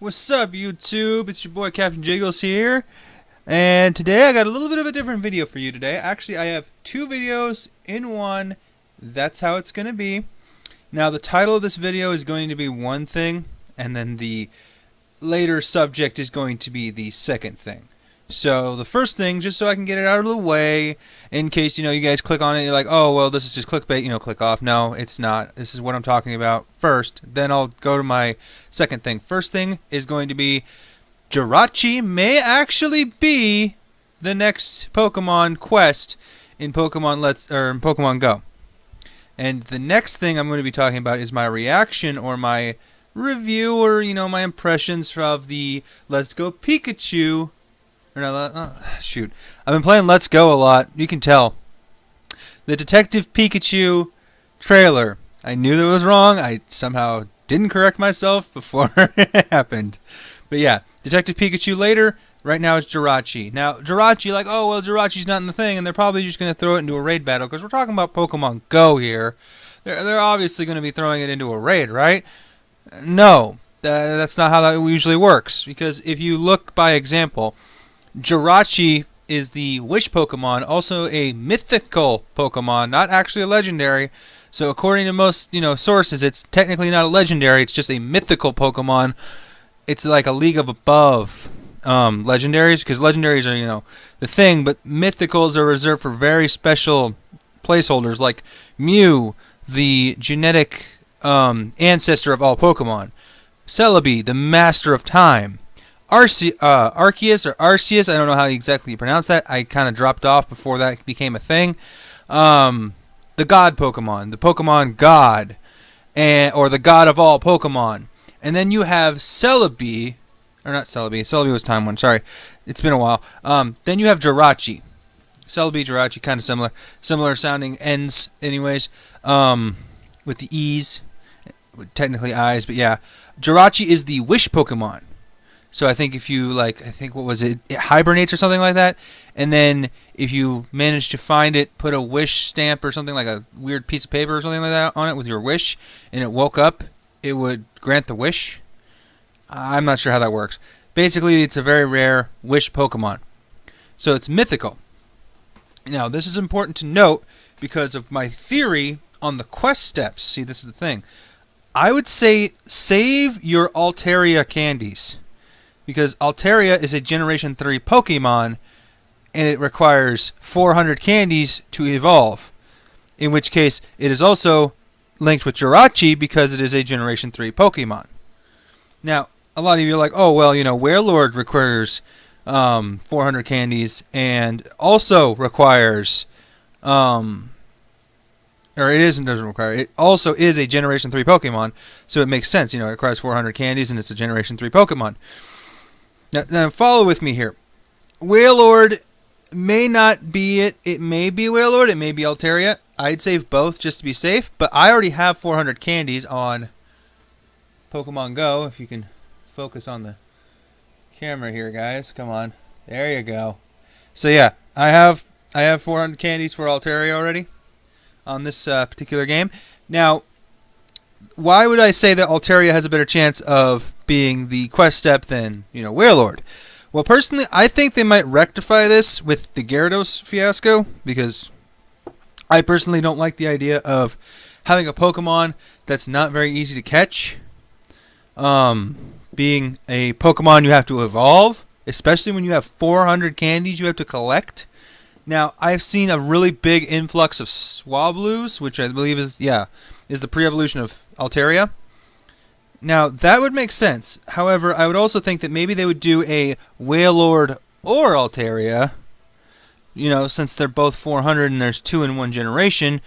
What's up, YouTube? It's your boy Captain Jiggles here, and today I got a little bit of a different video for you today. Actually, I have two videos in one. That's how it's going to be. Now, the title of this video is going to be one thing, and then the later subject is going to be the second thing. So, the first thing, just so I can get it out of the way, in case, you guys click on it, you're like, oh, well, this is just clickbait, click off. No, it's not. This is what I'm talking about first. Then I'll go to my second thing. First thing is going to be Jirachi may actually be the next Pokemon quest in Pokemon Go. And the next thing I'm going to be talking about is my reaction or my review or, my impressions of the Let's Go Pikachu. Shoot. I've been playing Let's Go a lot. You can tell. The Detective Pikachu trailer. I knew that was wrong. I somehow didn't correct myself before it happened. But yeah, Detective Pikachu later. Right now it's Jirachi. Now, Jirachi, Jirachi's not in the thing, and they're probably just going to throw it into a raid battle, because we're talking about Pokemon Go here. They're obviously going to be throwing it into a raid, right? No, that's not how that usually works, because if you look by example, Jirachi is the Wish Pokemon, also a mythical Pokemon, not actually a legendary. So according to most, sources, it's technically not a legendary, it's just a mythical Pokemon. It's like a league of above legendaries, because legendaries are, the thing, but mythicals are reserved for very special placeholders, like Mew, the genetic ancestor of all Pokemon. Celebi, the master of time. Arceus or Arceus, I don't know how exactly you pronounce that. I kind of dropped off before that became a thing. The God Pokemon, the Pokemon God, or the God of all Pokemon. And then you have Celebi, or not Celebi. Celebi was Time one. Sorry, it's been a while. Then you have Jirachi. Celebi, Jirachi, kind of similar sounding ends, anyways. With the E's, technically I's, but yeah. Jirachi is the Wish Pokemon. So I think if you, what was it? It hibernates or something like that. And then if you manage to find it, put a wish stamp or something, like a weird piece of paper or something like that on it with your wish, and it woke up, it would grant the wish. I'm not sure how that works. Basically, it's a very rare wish Pokemon. So it's mythical. Now, this is important to note because of my theory on the quest steps. See, this is the thing. I would say save your Altaria candies, because Altaria is a Generation 3 Pokemon, and it requires 400 candies to evolve. In which case, it is also linked with Jirachi because it is a Generation 3 Pokemon. Now, a lot of you are like, oh, well, Wailord requires 400 candies, and also requires, or it doesn't require, it also is a Generation 3 Pokemon, so it makes sense, it requires 400 candies, and it's a Generation 3 Pokemon. Now follow with me here. Wailord may not be it. It may be Wailord. It may be Altaria. I'd save both just to be safe. But I already have 400 candies on Pokemon Go. If you can focus on the camera here, guys. Come on. There you go. So yeah, I have 400 candies for Altaria already on this particular game. Now, why would I say that Altaria has a better chance of being the quest step than, Wailord? Well, personally, I think they might rectify this with the Gyarados fiasco, because I personally don't like the idea of having a Pokemon that's not very easy to catch, being a Pokemon you have to evolve, especially when you have 400 candies you have to collect. Now, I've seen a really big influx of Swablues, which I believe is the pre-evolution of Altaria. Now, that would make sense. However, I would also think that maybe they would do a Wailord or Altaria, since they're both 400 and there's two in one generation,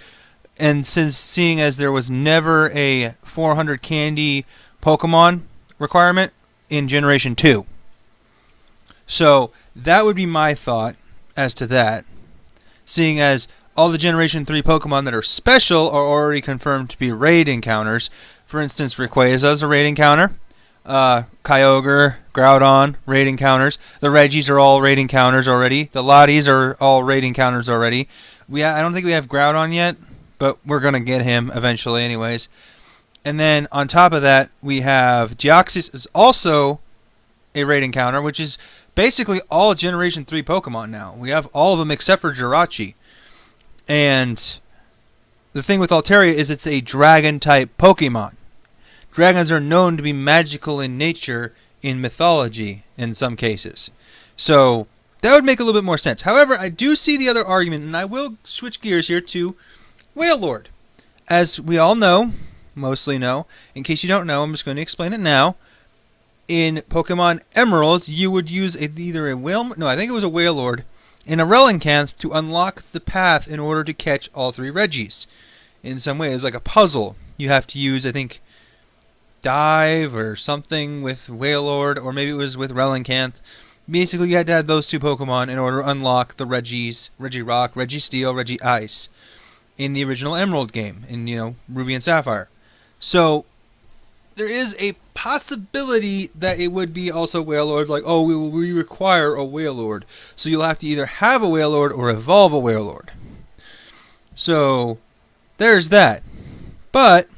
and seeing as there was never a 400 candy Pokemon requirement in Generation 2. So, that would be my thought as to that, seeing as all the Generation 3 Pokemon that are special are already confirmed to be raid encounters. For instance, Rayquaza is a raid encounter. Kyogre, Groudon, raid encounters. The Reggies are all raid encounters already. The Lotties are all raid encounters already. I don't think we have Groudon yet, but we're going to get him eventually anyways. And then on top of that, we have Deoxys is also a raid encounter, which is basically all Generation 3 Pokemon now. We have all of them except for Jirachi. And the thing with Altaria is it's a dragon-type Pokemon. Dragons are known to be magical in nature in mythology in some cases. So that would make a little bit more sense. However, I do see the other argument, and I will switch gears here to Wailord. As we all know, mostly know, in case you don't know, I'm just going to explain it now. In Pokemon Emerald, you would use either a Wailord and a Relincanth to unlock the path in order to catch all 3 Regis. In some way, it's like a puzzle. You have to use, I think, Dive or something with Wailord, or maybe it was with Relincanth. Basically, you had to have those 2 Pokemon in order to unlock the Regis, Regirock, Registeel, Regice, in the original Emerald game, in, Ruby and Sapphire. So, there is a possibility that it would be also Wailord, like, oh, we require a Wailord. So you'll have to either have a Wailord or evolve a Wailord. So, there's that. But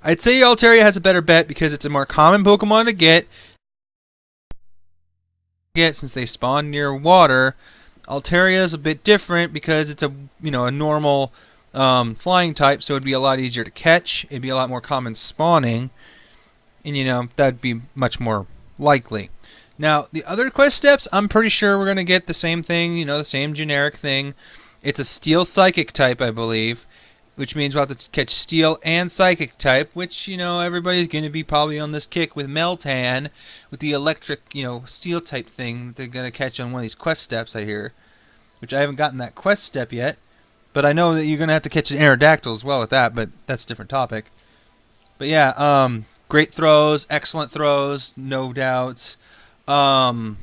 I'd say Altaria has a better bet because it's a more common Pokemon to get since they spawn near water. Altaria is a bit different because it's a normal flying type, so it'd be a lot easier to catch. It'd be a lot more common spawning, and that'd be much more likely. Now, the other quest steps, I'm pretty sure we're going to get the same thing, the same generic thing. It's a Steel Psychic type, I believe, which means we'll have to catch Steel and Psychic type, which, everybody's going to be probably on this kick with Meltan, with the electric, Steel type thing that they're going to catch on one of these quest steps, I hear, which I haven't gotten that quest step yet. But I know that you're going to have to catch an Aerodactyl as well with that, but that's a different topic. But yeah, great throws, excellent throws, no doubts. I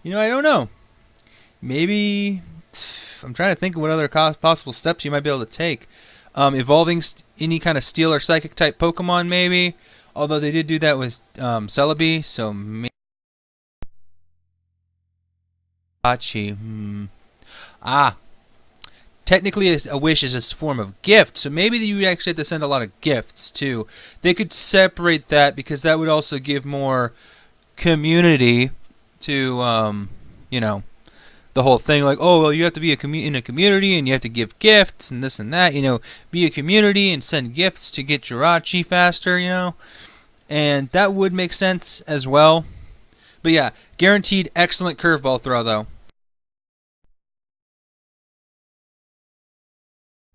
don't know. Maybe, I'm trying to think of what other possible steps you might be able to take. Evolving any kind of Steel or Psychic type Pokemon, maybe. Although they did do that with Celebi, so maybe. Technically, a wish is a form of gift, so maybe you actually have to send a lot of gifts, too. They could separate that, because that would also give more community to, the whole thing. Like, oh, well, you have to be in a community, and you have to give gifts, and this and that, be a community and send gifts to get Jirachi faster, And that would make sense as well. But yeah, guaranteed excellent curveball throw, though.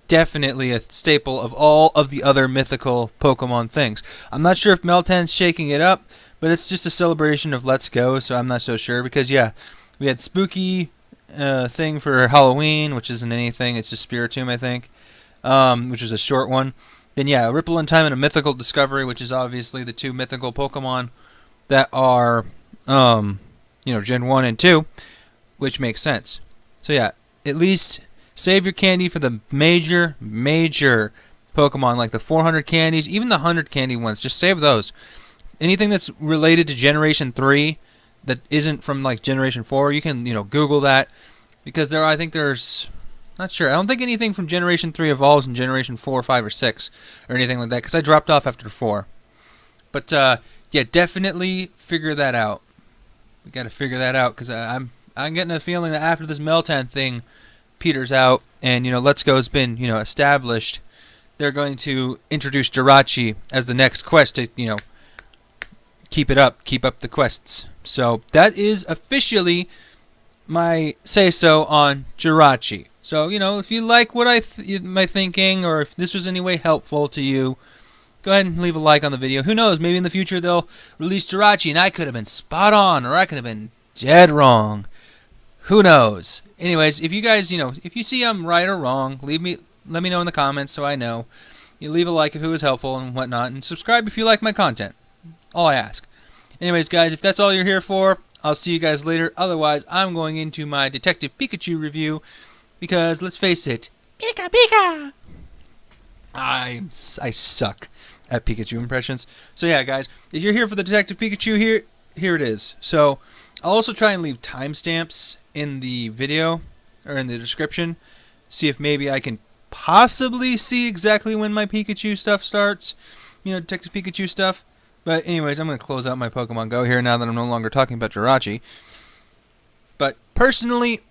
Definitely a staple of all of the other mythical Pokemon things. I'm not sure if Meltan's shaking it up, but it's just a celebration of Let's Go, so I'm not so sure. Because, yeah, we had Spooky thing for Halloween, which isn't anything. It's just Spiritomb, I think, which is a short one. Then, yeah, Ripple in Time and a Mythical Discovery, which is obviously the 2 mythical Pokemon that are, Gen 1 and 2, which makes sense. So, yeah, at least save your candy for the major Pokemon, like the 400 candies, even the 100 candy ones. Just save those. Anything that's related to Generation 3 that isn't from, like, Generation 4, you can, Google that. Because I think there's, not sure. I don't think anything from Generation 3 evolves in Generation 4, 5, or 6, or anything like that, because I dropped off after 4. But, yeah, definitely figure that out. We got to figure that out, because I'm getting a feeling that after this Meltan thing peters out, and Let's Go's been established, they're going to introduce Jirachi as the next quest to keep up the quests. So that is officially my say so on Jirachi. So if you like what my thinking, or if this was any way helpful to you, go ahead and leave a like on the video. Who knows, maybe in the future they'll release Jirachi and I could have been spot on, or I could have been dead wrong. Who knows? Anyways, if you guys, if you see I'm right or wrong, let me know in the comments so I know. You leave a like if it was helpful and whatnot, and subscribe if you like my content. All I ask. Anyways, guys, if that's all you're here for, I'll see you guys later. Otherwise, I'm going into my Detective Pikachu review, because let's face it, Pika Pika! I suck at Pikachu impressions. So yeah, guys, if you're here for the Detective Pikachu, here it is. So I'll also try and leave timestamps in the video, or in the description, see if maybe I can possibly see exactly when my Pikachu stuff starts, Detective Pikachu stuff. But anyways, I'm going to close out my Pokemon Go here now that I'm no longer talking about Jirachi. But personally,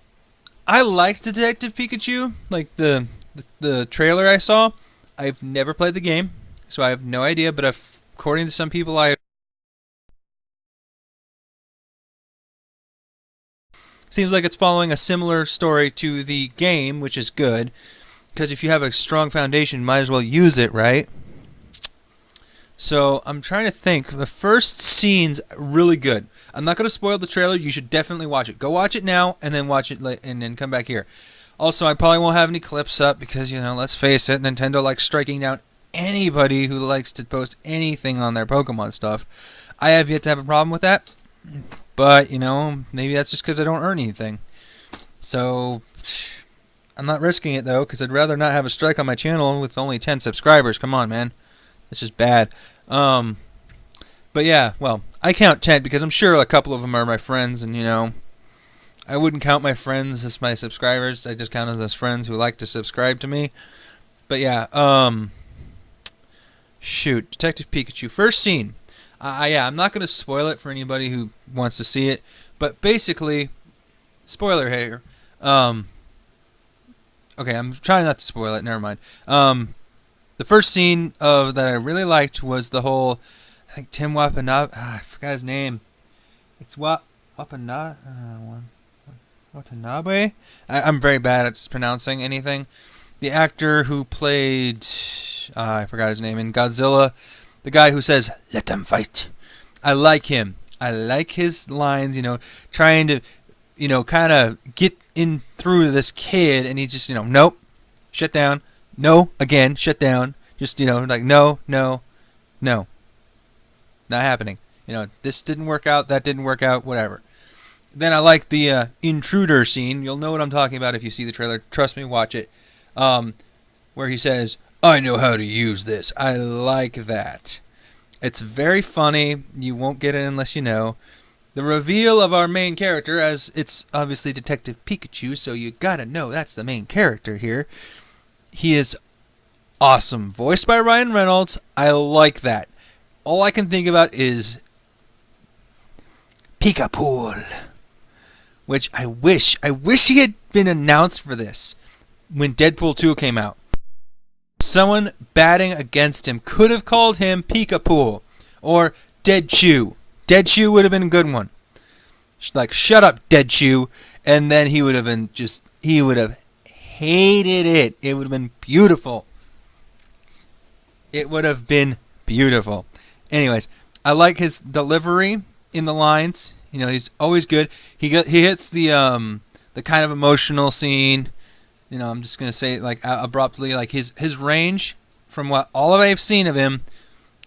I liked Detective Pikachu. Like the trailer I saw. I've never played the game, so I have no idea. But according to some people, seems like it's following a similar story to the game, which is good. Because if you have a strong foundation, might as well use it, right? So I'm trying to think. The first scene's really good. I'm not going to spoil the trailer. You should definitely watch it. Go watch it now, and then watch it, and then come back here. Also, I probably won't have any clips up because, let's face it, Nintendo likes striking down anybody who likes to post anything on their Pokemon stuff. I have yet to have a problem with that, but, maybe that's just because I don't earn anything. So, I'm not risking it, though, because I'd rather not have a strike on my channel with only 10 subscribers. Come on, man. That's just bad. But yeah, well, I count 10 because I'm sure a couple of them are my friends, and, I wouldn't count my friends as my subscribers. I just count them as friends who like to subscribe to me. But yeah, shoot, Detective Pikachu. First scene. Yeah, I'm not going to spoil it for anybody who wants to see it. But basically, spoiler here. Okay, I'm trying not to spoil it. Never mind. The first scene that I really liked was the whole, I think Tim Watanabe. I forgot his name. It's Watanabe. Watanabe? I'm very bad at pronouncing anything. The actor who played, I forgot his name, in Godzilla, the guy who says, "Let them fight." I like him. I like his lines, trying to, kind of get in through this kid, and he just, nope, shut down, no, again, shut down, just, like, no, not happening. This didn't work out, that didn't work out, whatever. Then I like the intruder scene. You'll know what I'm talking about if you see the trailer. Trust me, watch it. Where he says, "I know how to use this." I like that. It's very funny. You won't get it unless you know. The reveal of our main character, as it's obviously Detective Pikachu, so you gotta know that's the main character here. He is awesome. Voiced by Ryan Reynolds. I like that. All I can think about is Pikachu. Which I wish he had been announced for this when Deadpool 2 came out. Someone batting against him could have called him Pikachu or Dead Chew. Dead Chew would have been a good one. Like, shut up, Dead Chew. And then he would have hated it. It would have been beautiful. It would have been beautiful. Anyways, I like his delivery in the lines. He's always good. He hits the kind of emotional scene. I'm just gonna say it like abruptly. Like his range from what all of I've seen of him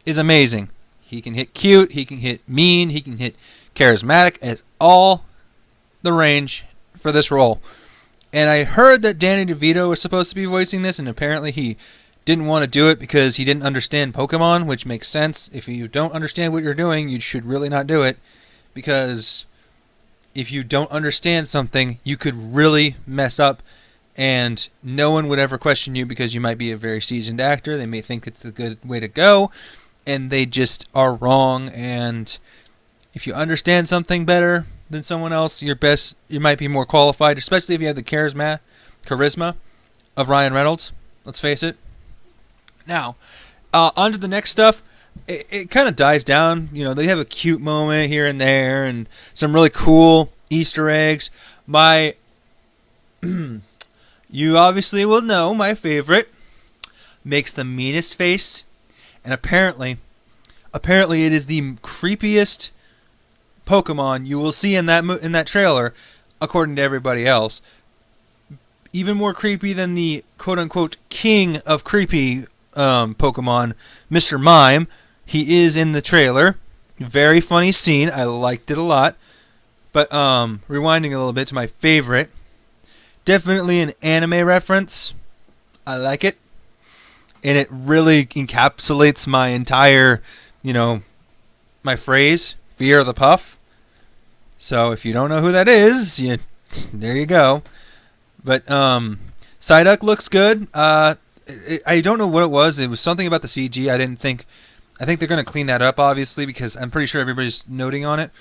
is amazing. He can hit cute. He can hit mean. He can hit charismatic. It's all the range for this role. And I heard that Danny DeVito was supposed to be voicing this, and apparently he didn't want to do it because he didn't understand Pokemon, which makes sense. If you don't understand what you're doing, you should really not do it. Because if you don't understand something, you could really mess up, and no one would ever question you because you might be a very seasoned actor. They may think it's a good way to go, and they just are wrong. And if you understand something better than someone else, you might be more qualified, especially if you have the charisma of Ryan Reynolds. Let's face it. Now, on to the next stuff. It kind of dies down. They have a cute moment here and there and some really cool Easter eggs. You obviously will know my favorite makes the meanest face, and apparently it is the creepiest Pokemon you will see in that trailer, according to everybody else. Even more creepy than the quote-unquote king of creepy Pokemon, Mr. Mime. He is in the trailer. Very funny scene. I liked it a lot. But rewinding a little bit to my favorite. Definitely an anime reference. I like it. And it really encapsulates my entire, my phrase, Fear of the Puff. So if you don't know who that is, there you go. But Psyduck looks good. I don't know what it was. It was something about the CG. I didn't think I think they're going to clean that up, obviously, because I'm pretty sure everybody's noting on it.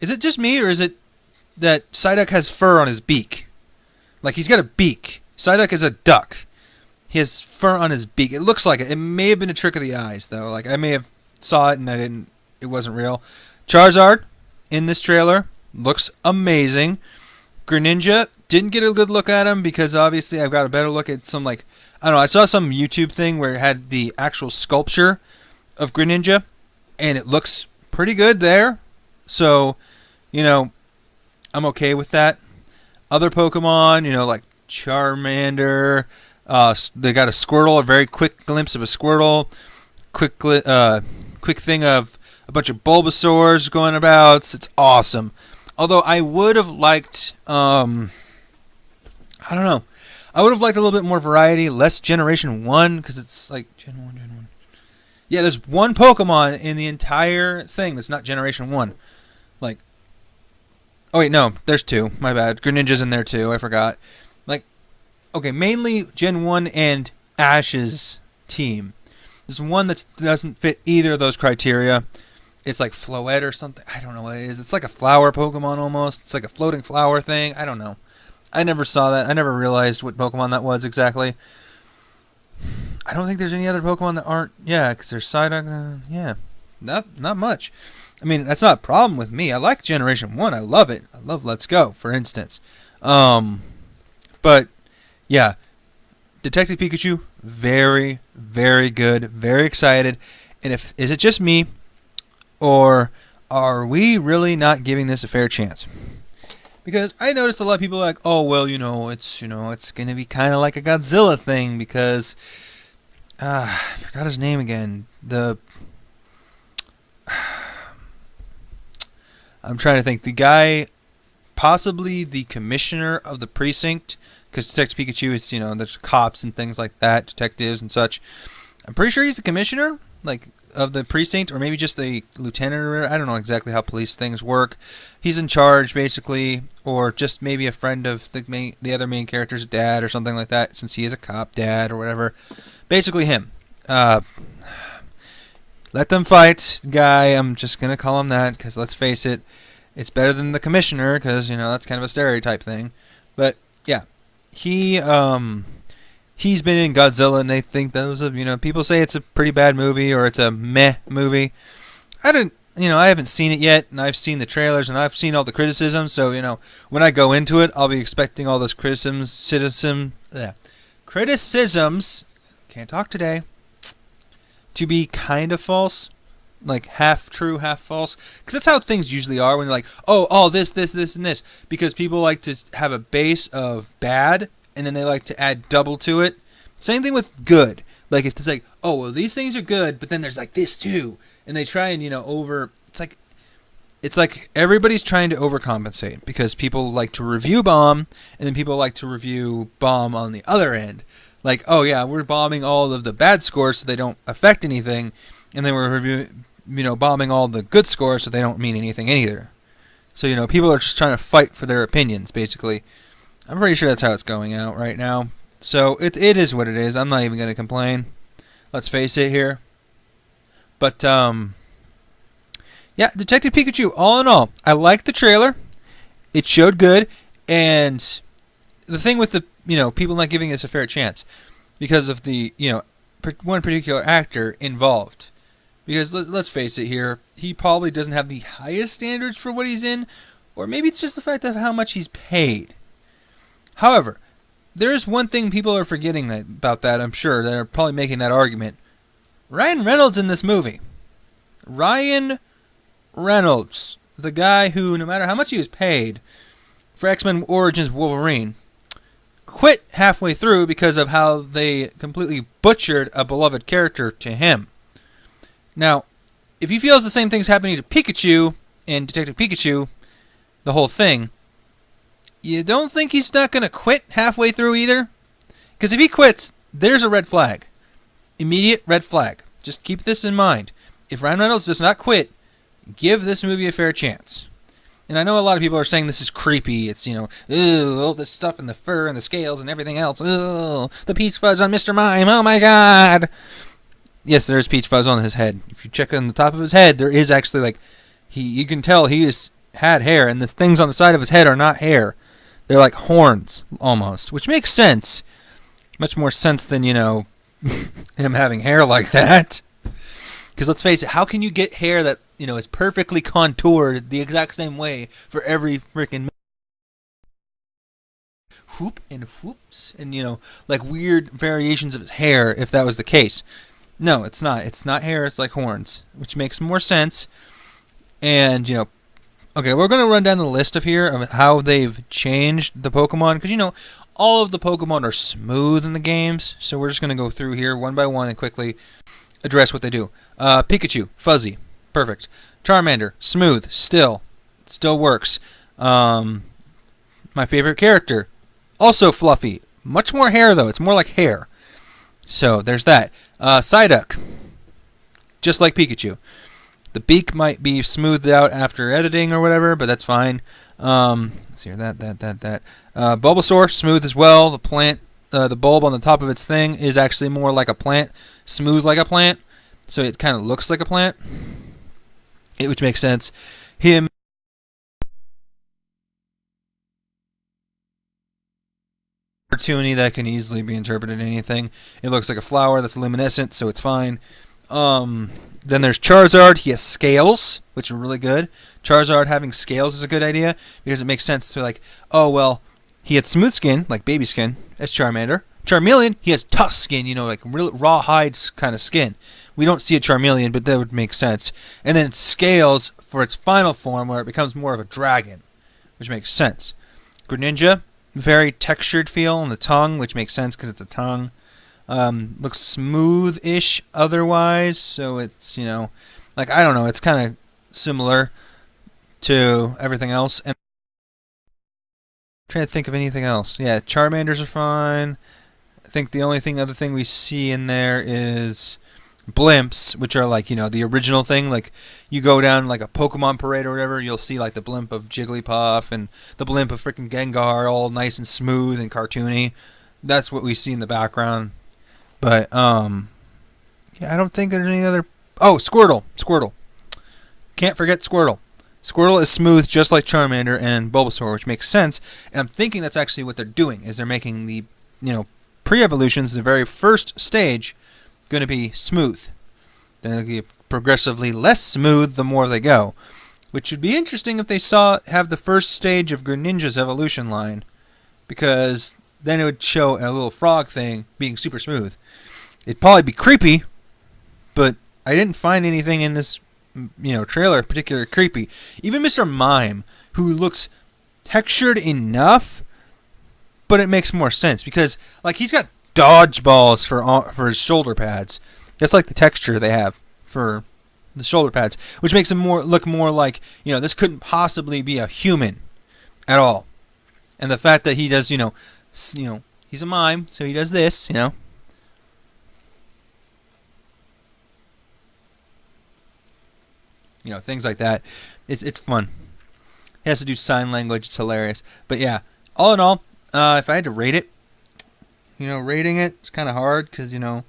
Is it just me, or is it that Psyduck has fur on his beak? Like, he's got a beak. Psyduck is a duck. He has fur on his beak. It looks like it. It may have been a trick of the eyes, though. Like, I may have saw it and it wasn't real. Charizard in this trailer looks amazing. Greninja, didn't get a good look at him because obviously I've got a better look at some, like, I don't know, I saw some YouTube thing where it had the actual sculpture of Greninja, and it looks pretty good there. So, you know, I'm okay with that. Other Pokemon, you know, like Charmander, they got a Squirtle, a very quick glimpse of a Squirtle, quick thing of a bunch of Bulbasaurs going about. It's awesome. Although I would have liked, I don't know, I would have liked a little bit more variety, less Generation 1, because it's like, Gen 1. Yeah, there's one Pokemon in the entire thing that's not Generation 1. Like, oh wait, no, there's 2, my bad. Greninja's in there too, I forgot. Like, okay, mainly Gen 1 and Ash's team. There's one that doesn't fit either of those criteria. It's like Floette or something. I don't know what it is. It's like a flower Pokemon almost. It's like a floating flower thing. I don't know. I never saw that. I never realized what Pokemon that was exactly. I don't think there's any other Pokemon that aren't. Yeah, because there's Psyduck. Yeah, not much. I mean, that's not a problem with me. I like Generation 1. I love it. I love Let's Go, for instance. But, yeah. Detective Pikachu, very, very good. Very excited. And is it just me? Or are we really not giving this a fair chance? Because I noticed a lot of people are like, oh, well, it's going to be kind of like a Godzilla thing because, I forgot his name again. I'm trying to think. The guy, possibly the commissioner of the precinct, because Detective Pikachu is, there's cops and things like that, detectives and such. I'm pretty sure he's the commissioner, like, of the precinct, or maybe just the lieutenant, or I don't know exactly how police things work. He's in charge, basically, or just maybe a friend of the other main character's dad or something like that, since he is a cop dad or whatever. Basically him. Let them fight, guy. I'm just going to call him that, because let's face it, it's better than the commissioner, because, that's kind of a stereotype thing. But, yeah. He's been in Godzilla, and they think those of, people say it's a pretty bad movie, or it's a meh movie. I haven't seen it yet, and I've seen the trailers, and I've seen all the criticisms, so, when I go into it, I'll be expecting all those criticisms, can't talk today, to be kind of false, like half true, half false, because that's how things usually are when you're like, oh, this, and this, because people like to have a base of bad, and then they like to add double to it. Same thing with good. Like, if it's like, oh, well, these things are good, but then there's like this too, and they try and, it's like everybody's trying to overcompensate, because people like to review bomb, and then people like to review bomb on the other end. Like, oh yeah, we're bombing all of the bad scores so they don't affect anything, and then we're bombing all the good scores so they don't mean anything either. So, people are just trying to fight for their opinions, basically. I'm pretty sure that's how it's going out right now. So, it is what it is. I'm not even going to complain. Let's face it here. But, yeah, Detective Pikachu, all in all, I liked the trailer. It showed good. And the thing with the, people not giving us a fair chance, because of the, one particular actor involved. Because let's face it here, he probably doesn't have the highest standards for what he's in, or maybe it's just the fact of how much he's paid. However, there is one thing people are forgetting about that, I'm sure. They're probably making that argument. Ryan Reynolds in this movie. Ryan Reynolds, the guy who, no matter how much he was paid for X-Men Origins Wolverine, quit halfway through because of how they completely butchered a beloved character to him. Now, if he feels the same thing's happening to Pikachu and Detective Pikachu, the whole thing, you don't think he's not going to quit halfway through either? Because if he quits, there's a red flag. Immediate red flag. Just keep this in mind. If Ryan Reynolds does not quit, give this movie a fair chance. And I know a lot of people are saying this is creepy. It's, all this stuff and the fur and the scales and everything else. The peach fuzz on Mr. Mime. Oh my god. Yes, there is peach fuzz on his head. If you check on the top of his head, there is actually like you can tell he has had hair, and the things on the side of his head are not hair. They're like horns almost, which makes sense. Much more sense than, him having hair like that. Because let's face it, how can you get hair that, is perfectly contoured the exact same way for every freaking whoop and whoops and, like weird variations of his hair if that was the case? No, it's not. It's not hair, it's like horns, which makes more sense. And, okay, we're going to run down the list of here of how they've changed the Pokemon. Because, all of the Pokemon are smooth in the games. So we're just going to go through here one by one and quickly address what they do. Pikachu, fuzzy. Perfect. Charmander, smooth. Still works. My favorite character, also fluffy. Much more hair, though. It's more like hair. So there's that. Psyduck, just like Pikachu. The beak might be smoothed out after editing or whatever, but that's fine. Let's see here. That. Bulbasaur, smooth as well. The plant, the bulb on the top of its thing is actually more like a plant, smooth like a plant, so it kind of looks like a plant, which makes sense. Him, cartoony, that can easily be interpreted anything. It looks like a flower that's luminescent, so it's fine. Then there's Charizard. He has scales, which are really good. Charizard having scales is a good idea because it makes sense to like, oh, well, he had smooth skin, like baby skin. That's Charmander. Charmeleon, he has tough skin, like real raw hides kind of skin. We don't see a Charmeleon, but that would make sense. And then scales for its final form where it becomes more of a dragon, which makes sense. Greninja, very textured feel on the tongue, which makes sense because it's a tongue. Looks smooth-ish otherwise, so it's, like, I don't know, it's kind of similar to everything else. And I'm trying to think of anything else. Yeah, Charmanders are fine. I think the only other thing we see in there is blimps, which are like, the original thing. Like, you go down like a Pokemon parade or whatever, you'll see like the blimp of Jigglypuff and the blimp of freaking Gengar, all nice and smooth and cartoony. That's what we see in the background. But, yeah, I don't think there's any other... Oh, Squirtle. Can't forget Squirtle. Squirtle is smooth just like Charmander and Bulbasaur, which makes sense. And I'm thinking that's actually what they're doing, is they're making the, pre-evolutions, the very first stage, going to be smooth. Then it'll get progressively less smooth the more they go. Which would be interesting if they have the first stage of Greninja's evolution line. Because then it would show a little frog thing being super smooth. It'd probably be creepy, but I didn't find anything in this, trailer particularly creepy. Even Mr. Mime, who looks textured enough, but it makes more sense because, like, he's got dodgeballs for his shoulder pads. That's like the texture they have for the shoulder pads, which makes him look more like, this couldn't possibly be a human at all. And the fact that he does, he's a mime, so he does this, things like that. It's fun. He has to do sign language. It's hilarious. But yeah, all in all, if I had to rate it, rating it's kind of hard because, 1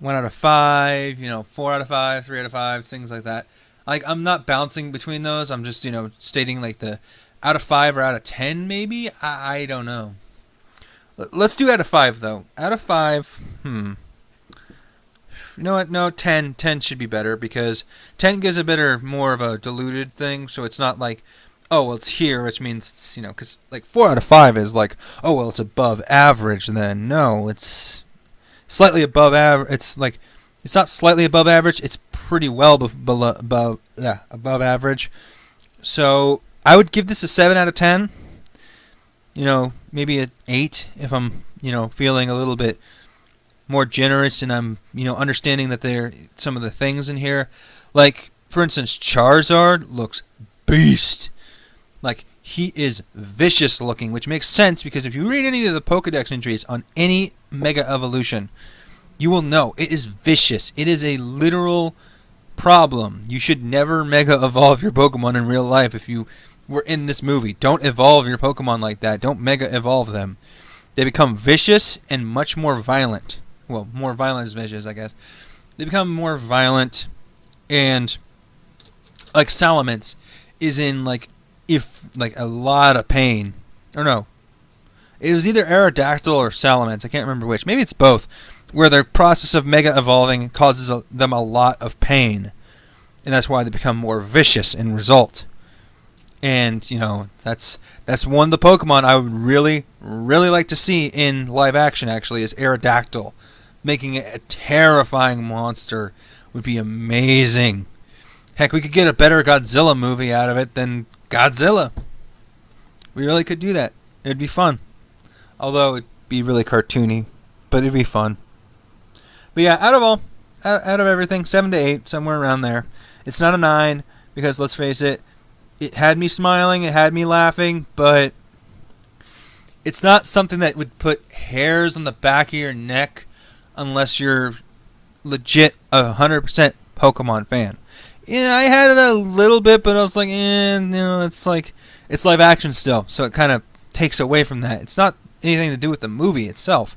out of 5, 4 out of 5, 3 out of 5, things like that. Like, I'm not bouncing between those. I'm just, stating like the out of 5 or out of 10 maybe. I don't know. Let's do out of 5 though. Out of 5, You know what? No, 10. 10 should be better because 10 gives a more of a diluted thing. So it's not like, oh, well, it's here, which means it's, because like 4 out of 5 is like, oh, well, it's above average. Then no, it's slightly above average. It's like, it's not slightly above average. It's pretty well above average. So I would give this a 7 out of 10. Maybe an 8 if I'm, feeling a little bit more generous and I'm, understanding that there are some of the things in here. Like, for instance, Charizard looks beast. Like, he is vicious looking, which makes sense because if you read any of the Pokedex entries on any Mega Evolution, you will know it is vicious. It is a literal problem. You should never Mega Evolve your Pokemon in real life if you were in this movie. Don't evolve your Pokemon like that. Don't Mega Evolve them. They become vicious and much more violent. Well, more violent is vicious, I guess. They become more violent, and like Salamence is in like a lot of pain. Or no, it was either Aerodactyl or Salamence. I can't remember which. Maybe it's both. Where their process of mega evolving causes them a lot of pain, and that's why they become more vicious in result. And you know, that's one of the Pokemon I would really like to see in live action. Actually, is Aerodactyl. Making it a terrifying monster would be amazing. Heck, we could get a better Godzilla movie out of it than Godzilla. We really could do that. It'd be fun. Although it'd be really cartoony, but it'd be fun. But yeah, out of everything, 7 to 8, somewhere around there. It's not a 9 because let's face it, it had me smiling, it had me laughing, but it's not something that would put hairs on the back of your neck unless you're legit 100% Pokemon fan. Yeah, I had it a little bit, but I was like, it's live action still, so it kind of takes away from that. It's not anything to do with the movie itself.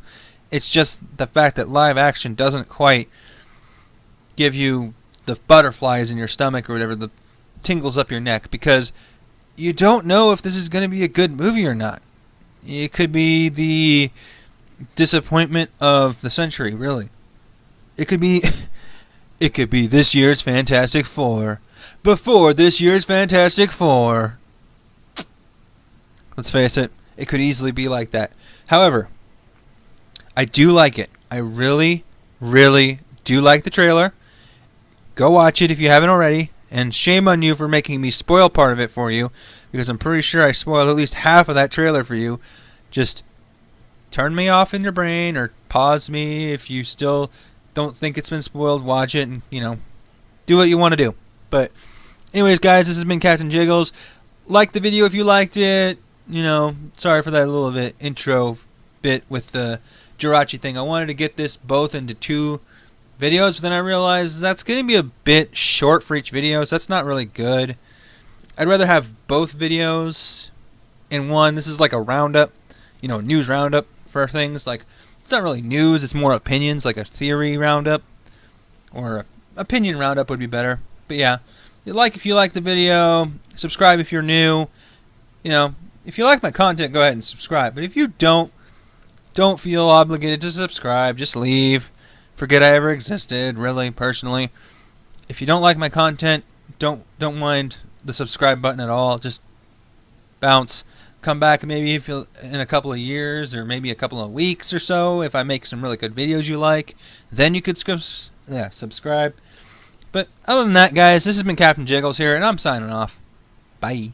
It's just the fact that live action doesn't quite give you the butterflies in your stomach or whatever, the tingles up your neck, because you don't know if this is going to be a good movie or not. It could be the disappointment of the century, really. It could be this year's Fantastic Four before this year's Fantastic Four. Let's face it, it could easily be like that. However, I do like it. I really do like the trailer. Go watch it if you haven't already, and shame on you for making me spoil part of it for you, because I'm pretty sure I spoiled at least half of that trailer for you. Just turn me off in your brain, or pause me if you still don't think it's been spoiled. Watch it and, do what you want to do. But anyways, guys, this has been Captain Jiggles. Like the video if you liked it. Sorry for that little bit intro bit with the jirachi thing. I wanted to get this both into 2 videos, but then I realized that's going to be a bit short for each video, so that's not really good. I'd rather have both videos in one. This is like a roundup, news roundup for things. Like, it's not really news, it's more opinions, like a theory roundup, or opinion roundup would be better. But yeah, if you like the video, subscribe if you're new. If you like my content, go ahead and subscribe. But if you don't feel obligated to subscribe, just leave. Forget I ever existed, really, personally. If you don't like my content, don't mind the subscribe button at all. Just bounce. Come back maybe if in a couple of years or maybe a couple of weeks or so, if I make some really good videos you like, then you could subscribe. But other than that, guys, this has been Captain Jiggles here, and I'm signing off. Bye.